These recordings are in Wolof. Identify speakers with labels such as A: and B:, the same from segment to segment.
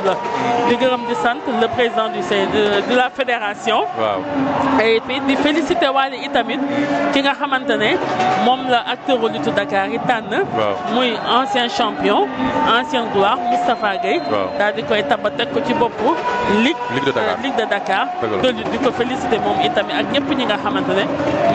A: la di gërëm di sant le président de la fédération et puis di féliciter waale itamit ki nga xamante ne moom la acteur lutte Dakar yi tànn muy ancien champion ancien gloire Moustapha Gueye daal di koy taba teg ko ci boppu Ligue de Dakar de lutte di ko féliciter moom itamit ak ñëpp ñi nga xamante ne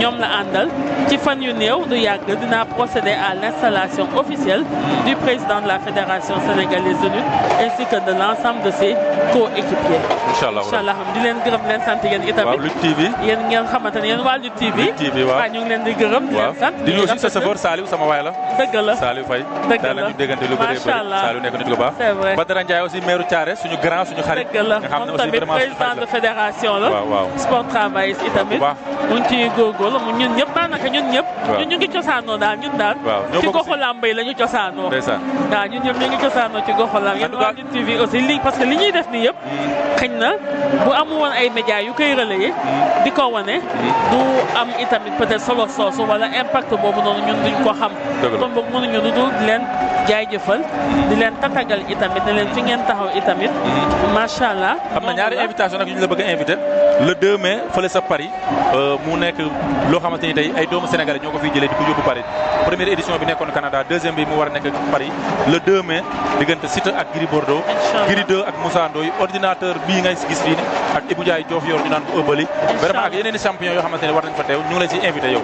A: ñoom la àndal ci fan yu néew du yàgg dinaa procéder à l'installation officielle du président de la fédération sénégalaise de lutte ainsi que de l'ensemble de ses coéquipiers. Inch'Allah di leen gërëm leen sant yéen itamit.
B: Lutte TV.
A: yéen ngeen xamante ne yéen waa Lutte TV. waaw ñu ngi leen di gërëm di leen sant.
B: di nuyu aussi sa chauffeur Saliou sama waay la.
A: dëgg la
B: Saliou Faye.
A: dëgg la
B: daal ñu déggante lu bëri bëri Saliou nekk nit ku baax.
A: c'est vrai
B: Badara Ndiaye aussi maire Thiaré suñu grand suñu xarit.
A: dëgg la
B: nga xam ne
A: moom
B: aussi
A: tamit
B: vraiment
A: président de fédération la. sport travail itamit. mu ngi ciy góorgóorlu ñun ñëpp daanaka ñun ñëpp. ñu ngi cosaanoo daal ñun daal. ci goxu làmb yi la ñu cosaanoo. waaw ñun ñëpp ñu ngi cosaanoo ci goxu làmb yéen waa Lutte TV aussi lii parce que li ñuy def nii yëpp xëy na bu amu woon ay médias yu koy relayer di ko wane du am itamit peut-être solo soosu wala impact boobu noonu ñun duñ ko xam kon boog mënuñu lu dul di leen jaajëfal di leen tatagal itamit ne leen fi ngeen taxaw itamit macha allah.
B: am na ñaari invitation nag yu ñu la bëgg a invité le 2 mai fële sa Paris mu nekk loo xamante ni tey ay doomu sénégalais ñoo ko fiy jëlee di ko yóbbu Paris première édition bi nekkoon Canada deuxième bi mu war a nekk Paris le 2 mai diggante Siteu ak Gris Bordeaux Gris 2 ak Moussa Ndoye ordinateur bii ngay gis fii ni ak Ibou Ndiaye Diof yor ñu naan ko ëbbali vraiment ak yeneen i champion yoo xamante ne war nañ fa teew ñu ngi lay ci invité yow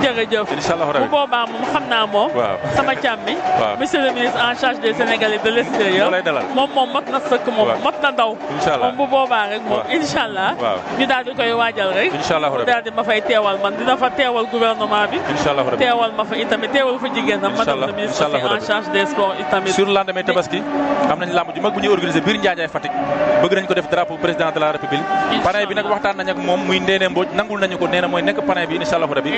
A: jërëjëf
B: inchaallah rabbi
A: bu boobaa moom xam naa moom sama càmmi monsieur le ministre en charge des Sénégalais de l'extérieur moom mat na sëkk moom mat na ndaw moom bu boobaa rek moom inchaallah ñu daal di koy waajal rek daal di ma fay teewal man dina fa teewal gouvernement bi teewal ma fa itamit teewal fa jigéenam madame le ministre en charge des sports itamit
B: sur lendemain tabaski am nañ lamb ju mag bu ñuy organiser biir Njaajaay Fatick bëgg nañ ko def drapeau président de la république parrain bi nag waxtaan nañ ak moom muy Ndéné Mbodj nangul nañu ko nee na mooy nekk parrain bi inchaallah rabbi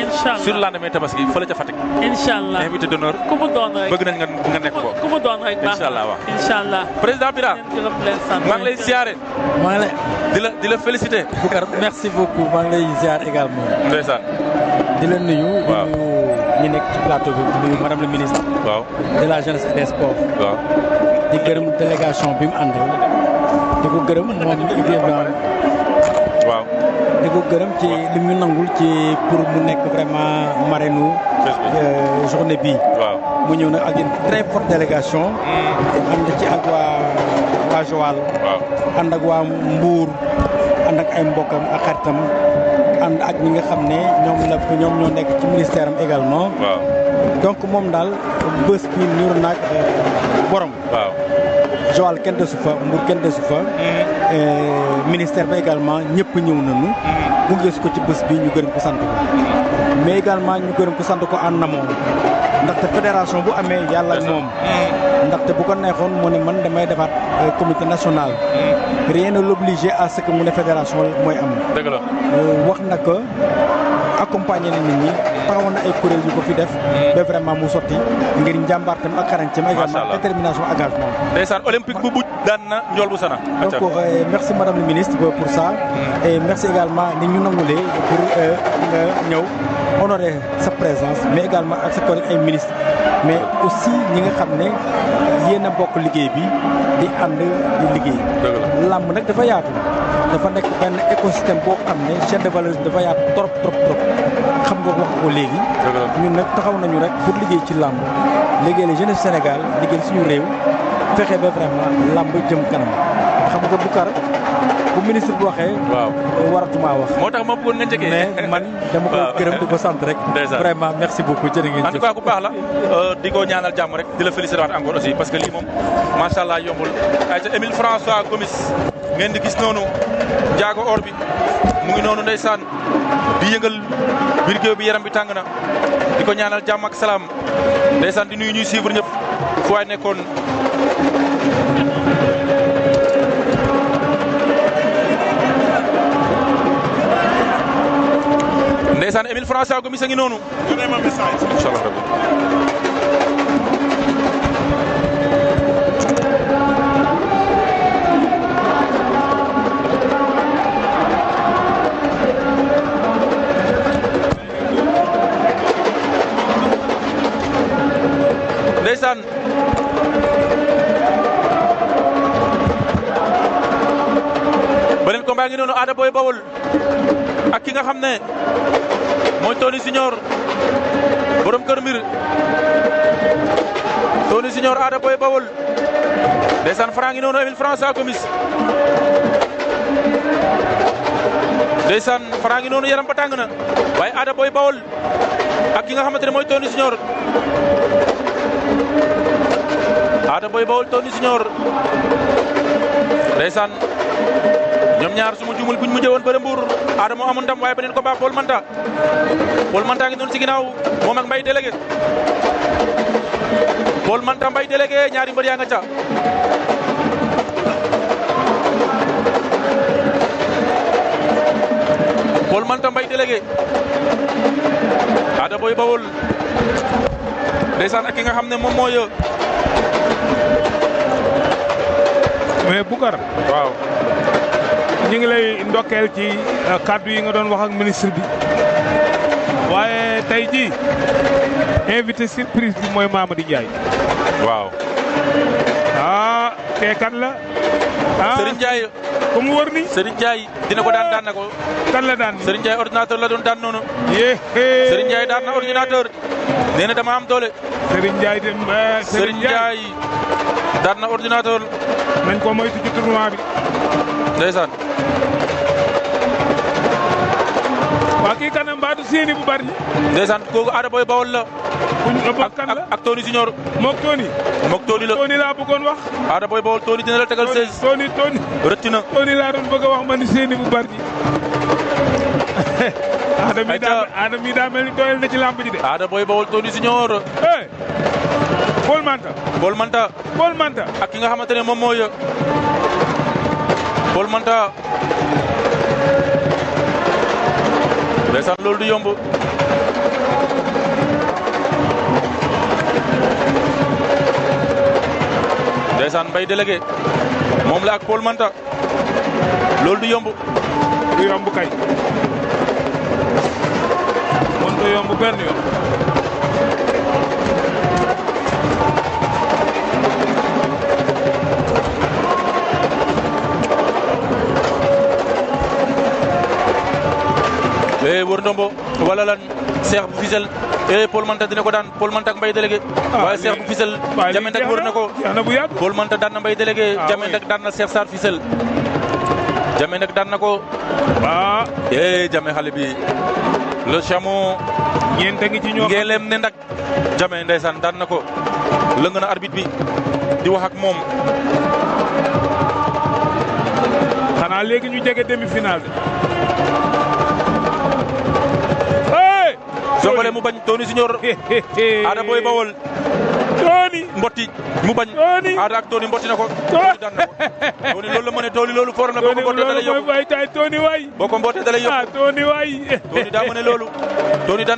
B: sur lendemain tabaski fële ca Fatick
A: inchaallah
B: invité d'honneur
A: ku mu doon rek
B: bëgg nañ nga nekk ko
A: ku mu doon rek baax
B: inchaallah waaw
A: inchaallah
B: président Bira maa ngi lay ziare
C: maa ngi lay
B: di la féliciter
C: Boucar merci beaucoup maa ngi lay ziar également
B: ndeysaan
C: di la nuyu ñi nekk ci plateau bi di nuyu madame le ministre de la jeunesse et des sports di gërëm délégation bi mu àndal di ko gërëm moom Ibrahima di ko gërëm ci li mu nangul ci pour mu nekk vraiment marraine journée bii mu ñëw nag ak une très forte délégation ànd ci ak waa Joal ànd ak waa Mbour ànd ak ay mbokkam ak xaritam ànd ak ñi nga xam ne ñoom ñoo nekk ci ministère am également donc moom daal bés bi niru naag borom Joal kenn desu fa Mbour kenn desu fa ministère ba également ñëpp ñëw nañu mu gis ko ci bés bi ñu gërëm ko sant ko mais également ñu gërëm ko sant ko en amont ndaxte fédération bu amee yàlla ak moom ndaxte bu ko neexoon mu ne man damay defaat comité national rien ne l'oblige à ce que mu ne fédération mooy am wax na ko accompagner na nit ñi taxawoon na ay kuréel yu ko fi def ba vraiment mu sotti ngir njàmbaartam ak xarañteem également détermination engagement
B: ndeysaan olympique bu buj daan na njool bu sana
C: donc merci madame le ministre pour ça et merci également ni ñu nangulee pour nga ñëw honorer sa présence mais également ak sa collègue ay ministre mais aussi ñi nga xam ne yéen a bokk liggéey bi di ànd di liggéey làmb nag dafa yaatu dafa nekk benn écosystème boo xam ne chaîne de valeur dafa yaatu trop xam nga wax ko léegi ñun nag taxaw nañu rek pour liggéey ci làmb liggéey la jeunesse Sénégal liggéey suñu réew fexe ba vraiment làmb jëm kanam xam nga Boucar bu ministre bu waxee waratuma wax
B: moo tax ma bëggoon nga njëkkee
C: mais man dama ko gërëm di ko sant rek vraiment merci beaucoup jërë ngeen
B: en tout cas ku baax la di ko ñaanal jàmm rek di la féliciter waat encore aussi parce que lii moom macha allah yombul ay ca Émile François Gomis ngeen di gis noonu njaago or bi mu ngi noonu ndeysaan di yëngal biir géew bi yaram bi tàng na di ko ñaanal jàmm ak salaam ndeysaan di nuyu ñuy suivre ñëpp fu waay nekkoon ndeysaan Émile François Gomis a ngi noonu inchallah rabbi ndeysaan baa ngi noonu Ada Boy Baol ak ki nga xam ne mooy Tony Junior borom kër mbir Tony Junior Ada Boy Baol ndeysaan Franc ngi noonu Emile François Gomis ndeysaan Franc ngi noonu yaram ba tàng na waaye Ada Boy Baol ak ki nga xamante ne mooy Tony Junior Ada Boy Baol Tony Junior ndeysaan ñoom ñaar su ma juumul buñ mujjee woon bëre Mbour Ada moo amoon ndam waaye beneen combat Paul Manta ngi noonu ci ginnaaw moom ak Mbaye délégué Paul Manta Mbaye délégué ñaari mbër yaa nga ca Paul Manta Mbaye délégué Ada Boy Baol ndeysaan ak ki nga xam ne moom mooy
D: mais Boucar
B: waaw
D: ñu ngi lay ndokkeel ci kaddu yi nga doon wax ak ministre bi waaye tey jii invité surprise bi mooy Mamady Ndiaye.
B: waaw.
D: kee kan la.
B: Serigne Ndiaye.
D: ku mu wër ni
B: Serigne Ndiaye dina ko daan na ko.
D: kan la daan
B: Serigne Ndiaye ordinateur la doon daan noonu.
D: yéé
B: Serigne Ndiaye daan na ordinateur. nee na dama am doole.
D: Serigne Ndiaye dem
B: Serigne Ndiaye daan na ordinateur.
D: nañ ko moytu ci tournoi bi.
B: ndeysaan.
D: waa kii kanam mbaatu seeni bu bari.
B: ndeysaan kooku Ada Boy Baol la.
D: kan la
B: ak Tony Junior.
D: mook Tony.
B: mook Tony la
D: Tony laa bëggoon wax.
B: Ada Boy Baol Tony dina la tegal 16.
D: Tony
B: rëcc na.
D: Tony laa doon bëgg a wax ma ni seeni bu bari. Ada mi daa mel ni doyal na ci lamb ji de.
B: Ada Boy Baol Tony Junior.
D: Paul Manta. Paul Manta.
B: ak ki nga xamante ne moom mooy Paul Manta. ndeysaan loolu du yomb. ndeysaan Mbaye délégué moom la ak Paul Manta loolu du yomb.
D: du yomb kay. mën ko yomb benn yoon.
B: wër ndombo wala lan Cheikh bu Fissel Paul Manta dina ko daan Paul Manta ak Mbaye délégué waaye Cheikh bu Fissel Jame Ndak wër na ko Paul Manta daan na Mbaye délégué Jame Ndak daan na Cheikh Sarr Fissel Jame Ndak daan na ko Jame xale bi le chameau
D: ñeent ngi ci ñoo
B: ngeelem ne ndak Jame ndeysaan daan na ko lëng na arbitre bi di wax ak moom
D: xanaa léegi ñu jege demi-finale
B: Zongale mu bañ Tony Junior Ada Boy Baol
D: Tony
B: mbotti mu bañ Ada ak Tony mbotti na ko daan na ko Tony loolu la mëne Tony loolu for na boo ko mbottee da lay yóbbu
D: Tony waay
B: boo ko mbottee da lay yóbbu
D: Tony waay
B: Tony daa mëne loolu Tony